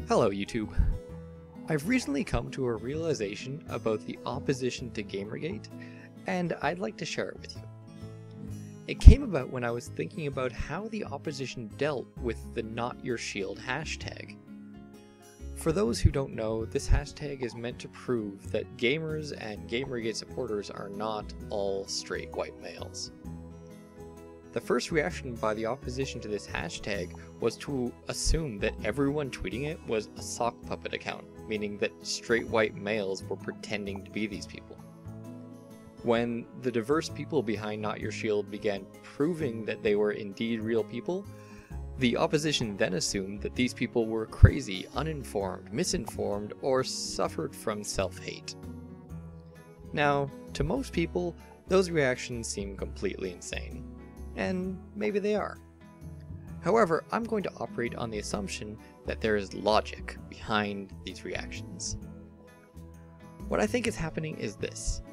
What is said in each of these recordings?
Hello YouTube. I've recently come to a realization about the opposition to Gamergate, and I'd like to share it with you. It came about when I was thinking about how the opposition dealt with the Not Your Shield hashtag. For those who don't know, this hashtag is meant to prove that gamers and Gamergate supporters are not all straight white males. The first reaction by the opposition to this hashtag was to assume that everyone tweeting it was a sock puppet account, meaning that straight white males were pretending to be these people. When the diverse people behind Not Your Shield began proving that they were indeed real people, the opposition then assumed that these people were crazy, uninformed, misinformed, or suffered from self-hate. Now, to most people, those reactions seem completely insane. And maybe they are. However, I'm going to operate on the assumption that there is logic behind these reactions. What I think is happening is this.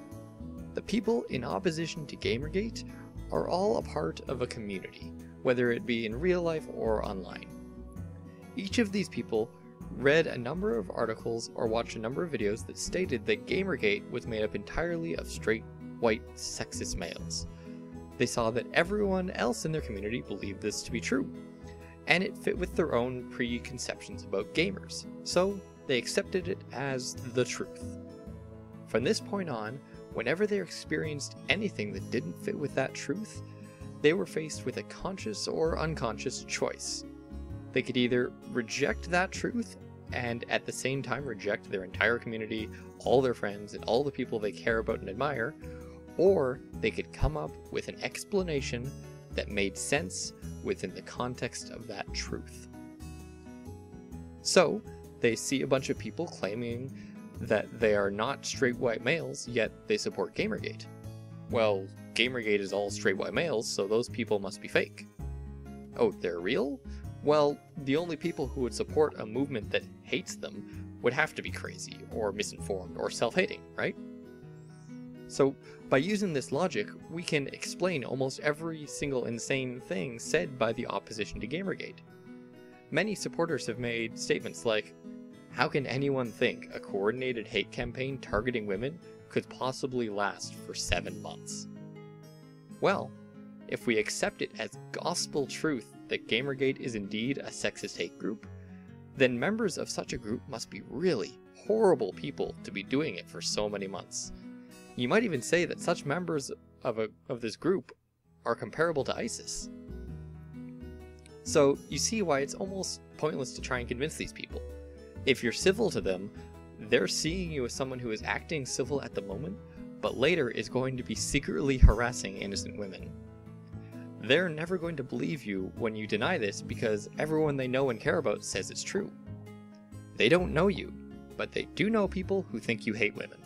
The people in opposition to Gamergate are all a part of a community, whether it be in real life or online. Each of these people read a number of articles or watched a number of videos that stated that Gamergate was made up entirely of straight, white, sexist males. They saw that everyone else in their community believed this to be true, and it fit with their own preconceptions about gamers, so they accepted it as the truth. From this point on, whenever they experienced anything that didn't fit with that truth, they were faced with a conscious or unconscious choice. They could either reject that truth and at the same time reject their entire community, all their friends, and all the people they care about and admire, or they could come up with an explanation that made sense within the context of that truth. So, they see a bunch of people claiming that they are not straight white males, yet they support Gamergate. Well, Gamergate is all straight white males, so those people must be fake. Oh, they're real? Well, the only people who would support a movement that hates them would have to be crazy, or misinformed, or self-hating, right? So, by using this logic, we can explain almost every single insane thing said by the opposition to Gamergate. Many supporters have made statements like, how can anyone think a coordinated hate campaign targeting women could possibly last for 7 months? Well, if we accept it as gospel truth that Gamergate is indeed a sexist hate group, then members of such a group must be really horrible people to be doing it for so many months. You might even say that such members of this group are comparable to ISIS. So you see why it's almost pointless to try and convince these people. If you're civil to them, they're seeing you as someone who is acting civil at the moment, but later is going to be secretly harassing innocent women. They're never going to believe you when you deny this because everyone they know and care about says it's true. They don't know you, but they do know people who think you hate women.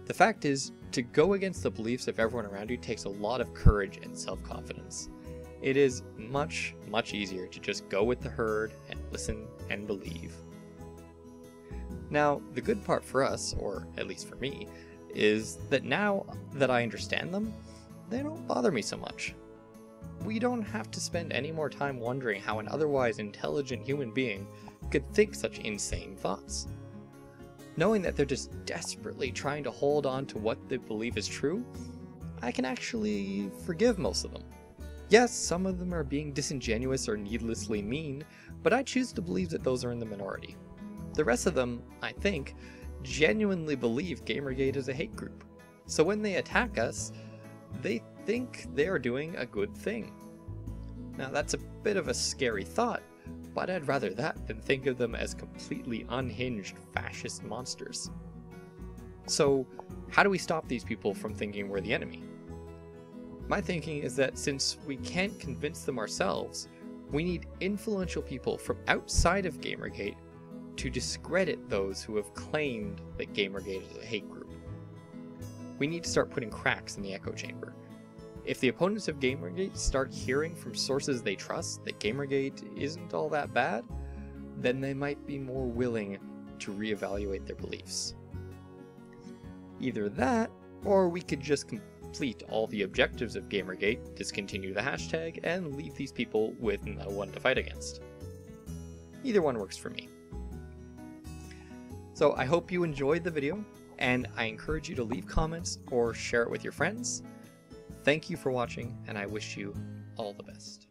The fact is, to go against the beliefs of everyone around you takes a lot of courage and self-confidence. It is much, much easier to just go with the herd and listen and believe. Now, the good part for us, or at least for me, is that now that I understand them, they don't bother me so much. We don't have to spend any more time wondering how an otherwise intelligent human being could think such insane thoughts. Knowing that they're just desperately trying to hold on to what they believe is true, I can actually forgive most of them. Yes, some of them are being disingenuous or needlessly mean, but I choose to believe that those are in the minority. The rest of them, I think, genuinely believe Gamergate is a hate group. So when they attack us, they think they are doing a good thing. Now that's a bit of a scary thought, but I'd rather that than think of them as completely unhinged fascist monsters. So, how do we stop these people from thinking we're the enemy? My thinking is that since we can't convince them ourselves, we need influential people from outside of Gamergate to discredit those who have claimed that Gamergate is a hate group. We need to start putting cracks in the echo chamber. If the opponents of Gamergate start hearing from sources they trust that Gamergate isn't all that bad, then they might be more willing to reevaluate their beliefs. Either that, or we could just complete all the objectives of Gamergate, discontinue the hashtag, and leave these people with no one to fight against. Either one works for me. So I hope you enjoyed the video, and I encourage you to leave comments or share it with your friends. Thank you for watching, and I wish you all the best.